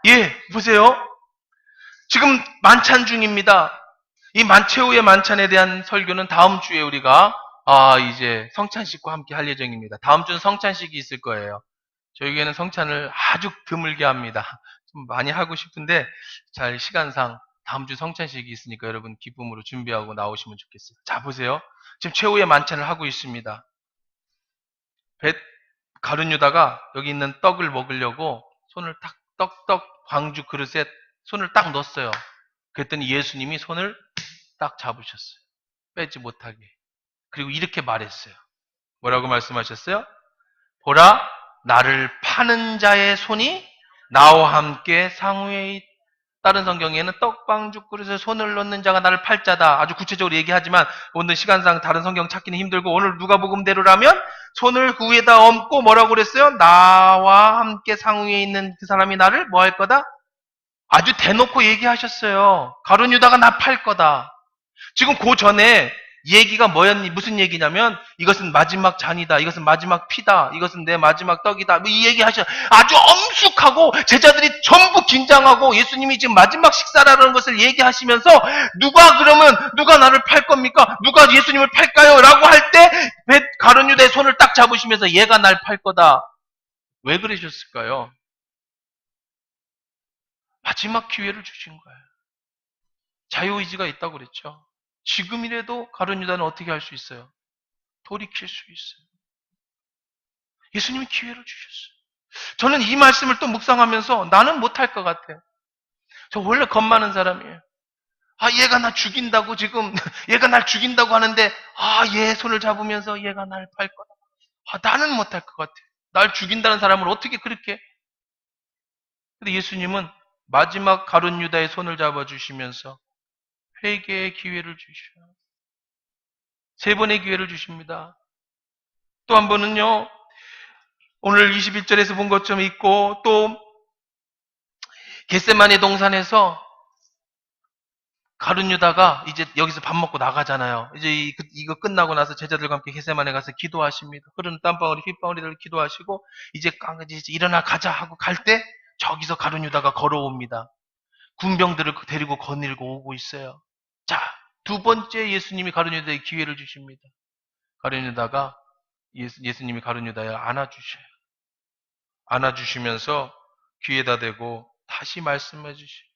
예, 보세요. 지금 만찬 중입니다. 이 최후의 만찬에 대한 설교는 다음 주에 우리가 이제 성찬식과 함께 할 예정입니다. 다음 주는 성찬식이 있을 거예요. 저희 교회는 성찬을 아주 드물게 합니다. 좀 많이 하고 싶은데 잘 시간상 다음 주 성찬식이 있으니까 여러분 기쁨으로 준비하고 나오시면 좋겠어요. 자, 보세요. 지금 최후의 만찬을 하고 있습니다. 가룟 유다가 여기 있는 떡을 먹으려고 손을 딱 떡 광주 그릇에 손을 딱 넣었어요. 그랬더니 예수님이 손을 딱 잡으셨어요. 빼지 못하게. 그리고 이렇게 말했어요. 뭐라고 말씀하셨어요? 보라, 나를 파는 자의 손이 나와 함께 상우에 있다. 다른 성경에는 떡방죽 그릇에 손을 넣는 자가 나를 팔 자다. 아주 구체적으로 얘기하지만 오늘 시간상 다른 성경 찾기는 힘들고 오늘 누가복음대로라면 손을 그 위에다 얹고 뭐라고 그랬어요? 나와 함께 상우에 있는 그 사람이 나를 뭐 할 거다? 아주 대놓고 얘기하셨어요. 가룟 유다가 나 팔 거다. 지금 그 전에 얘기가 무슨 얘기냐면 이것은 마지막 잔이다. 이것은 마지막 피다. 이것은 내 마지막 떡이다. 이 얘기 하셔. 아주 엄숙하고 제자들이 전부 긴장하고 예수님이 지금 마지막 식사라는 것을 얘기하시면서 누가 나를 팔 겁니까? 누가 예수님을 팔까요? 라고 할 때 가룟 유다의 손을 딱 잡으시면서 얘가 날 팔 거다. 왜 그러셨을까요? 마지막 기회를 주신 거예요. 자유의지가 있다고 그랬죠. 지금이라도 가룟 유다는 어떻게 할 수 있어요? 돌이킬 수 있어요. 예수님이 기회를 주셨어요. 저는 이 말씀을 또 묵상하면서 나는 못할 것 같아요. 저 원래 겁 많은 사람이에요. 얘가 나 죽인다고 지금 얘가 날 죽인다고 하는데 얘 손을 잡으면서 얘가 날 팔 거다. 나는 못할 것 같아요. 날 죽인다는 사람을 어떻게 그렇게. 근데 예수님은 마지막 가룟 유다의 손을 잡아주시면서 회개의 기회를 주셔요. 3번의 기회를 주십니다. 또 한 번은요, 오늘 21절에서 본 것처럼 있고, 또, 겟세마네 동산에서 가룟 유다가 이제 여기서 밥 먹고 나가잖아요. 이제 이거 끝나고 나서 제자들과 함께 겟세마네 가서 기도하십니다. 흐르는 땀방울이 핏방울이들 기도하시고, 이제 일어나 가자 하고 갈 때, 저기서 가룟 유다가 걸어옵니다. 군병들을 데리고 거닐고 오고 있어요. 자, 2번째 예수님이 가룟 유다에 기회를 주십니다. 가룟 유다가 예수님이 가룟 유다에 안아주셔요. 안아주시면서 귀에다 대고 다시 말씀해 주셔요.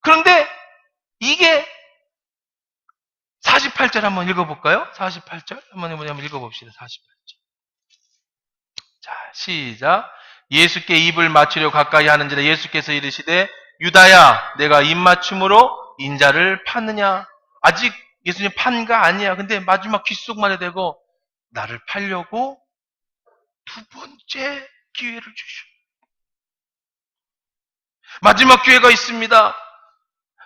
그런데 이게 48절 한번 읽어볼까요? 48절 한번 읽어봅시다. 48절. 자, 시작. 예수께 입을 맞추려 가까이 하는지라 예수께서 이르시되 유다야 내가 입맞춤으로 인자를 파느냐. 아직 예수님 판가 아니야. 근데 마지막 귓속말에 대고 나를 팔려고 2번째 기회를 주셔. 마지막 기회가 있습니다.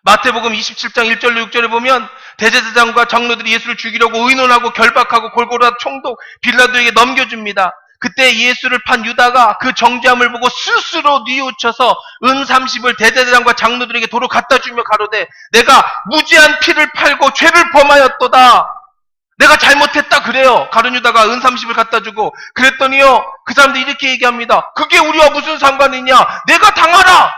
마태복음 27장 1절로 6절에 보면 대제사장과 장로들이 예수를 죽이려고 의논하고 결박하고 골고루 총독 빌라도에게 넘겨줍니다. 그때 예수를 판 유다가 그 정죄함을 보고 스스로 뉘우쳐서 은 30을 대제사장과 장로들에게 도로 갖다 주며 가로되 내가 무지한 피를 팔고 죄를 범하였도다. 내가 잘못했다 그래요. 가룟 유다가 은 30을 갖다 주고 그랬더니요. 그 사람들이 이렇게 얘기합니다. 그게 우리와 무슨 상관이냐. 내가 당하라.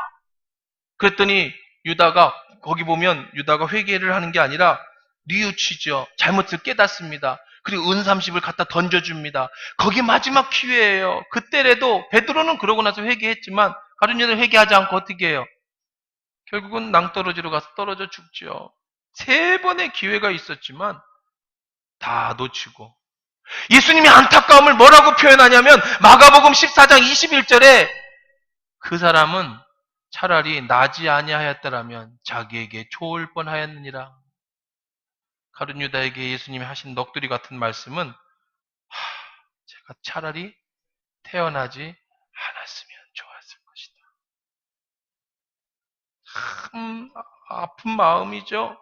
그랬더니 유다가 거기 보면 유다가 회개를 하는 게 아니라 뉘우치죠. 잘못을 깨닫습니다. 그리고 은 30을 갖다 던져줍니다. 거기 마지막 기회예요. 그때라도 베드로는 그러고 나서 회개했지만 가룟 유다는 회개하지 않고 어떻게 해요? 결국은 낭떠러지로 가서 떨어져 죽죠. 3번의 기회가 있었지만 다 놓치고 예수님이 안타까움을 뭐라고 표현하냐면 마가복음 14장 21절에 그 사람은 차라리 나지 아니하였더라면 자기에게 좋을 뻔하였느니라. 가룟 유다에게 예수님이 하신 넋두리 같은 말씀은 제가 차라리 태어나지 않았으면 좋았을 것이다. 참 아픈 마음이죠.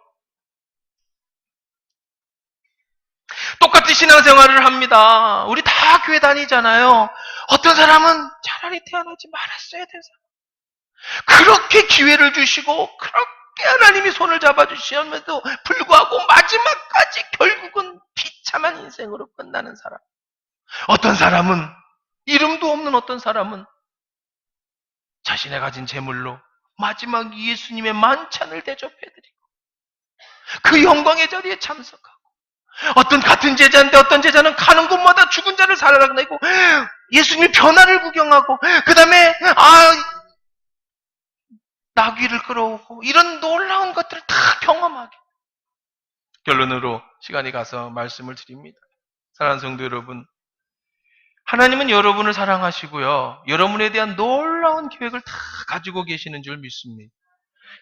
똑같이 신앙생활을 합니다. 우리 다 교회 다니잖아요. 어떤 사람은 차라리 태어나지 말았어야 될 사람. 그렇게 기회를 주시고 그렇게 하나님이 손을 잡아주시면서도 불구하고 마지막까지 결국은 비참한 인생으로 끝나는 사람. 어떤 사람은 이름도 없는 어떤 사람은 자신의 가진 재물로 마지막 예수님의 만찬을 대접해드리고 그 영광의 자리에 참석하고 어떤 같은 제자인데 어떤 제자는 가는 곳마다 죽은 자를 살아내고 예수님이 변화를 구경하고 그 다음에 나귀를 끌어오고 이런 놀라운 것들을 다 경험하게. 결론으로 시간이 가서 말씀을 드립니다. 사랑하는 성도 여러분, 하나님은 여러분을 사랑하시고요. 여러분에 대한 놀라운 계획을 다 가지고 계시는 줄 믿습니다.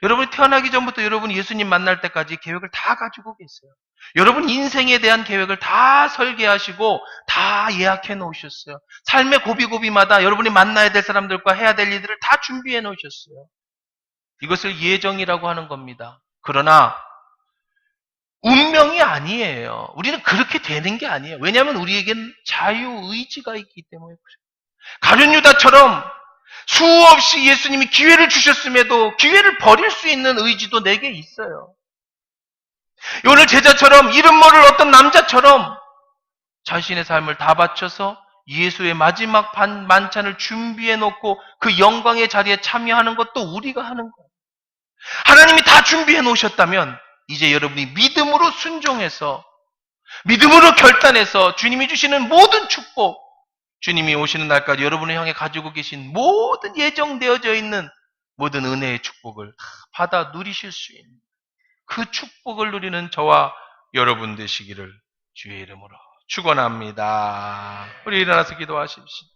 여러분이 태어나기 전부터 여러분이 예수님 만날 때까지 계획을 다 가지고 계세요. 여러분 인생에 대한 계획을 다 설계하시고 다 예약해 놓으셨어요. 삶의 고비고비마다 여러분이 만나야 될 사람들과 해야 될 일들을 다 준비해 놓으셨어요. 이것을 예정이라고 하는 겁니다. 그러나 운명이 아니에요. 우리는 그렇게 되는 게 아니에요. 왜냐하면 우리에겐 자유의지가 있기 때문에 그래요. 가룟 유다처럼 수없이 예수님이 기회를 주셨음에도 기회를 버릴 수 있는 의지도 내게 있어요. 오늘 제자처럼 이름 모를 어떤 남자처럼 자신의 삶을 다 바쳐서 예수의 마지막 만찬을 준비해 놓고 그 영광의 자리에 참여하는 것도 우리가 하는 거예요. 하나님이 다 준비해 놓으셨다면 이제 여러분이 믿음으로 순종해서 믿음으로 결단해서 주님이 주시는 모든 축복, 주님이 오시는 날까지 여러분을 향해 가지고 계신 모든 예정되어져 있는 모든 은혜의 축복을 받아 누리실 수 있는 그 축복을 누리는 저와 여러분 되시기를 주의 이름으로 축원합니다. 우리 일어나서 기도하십시오.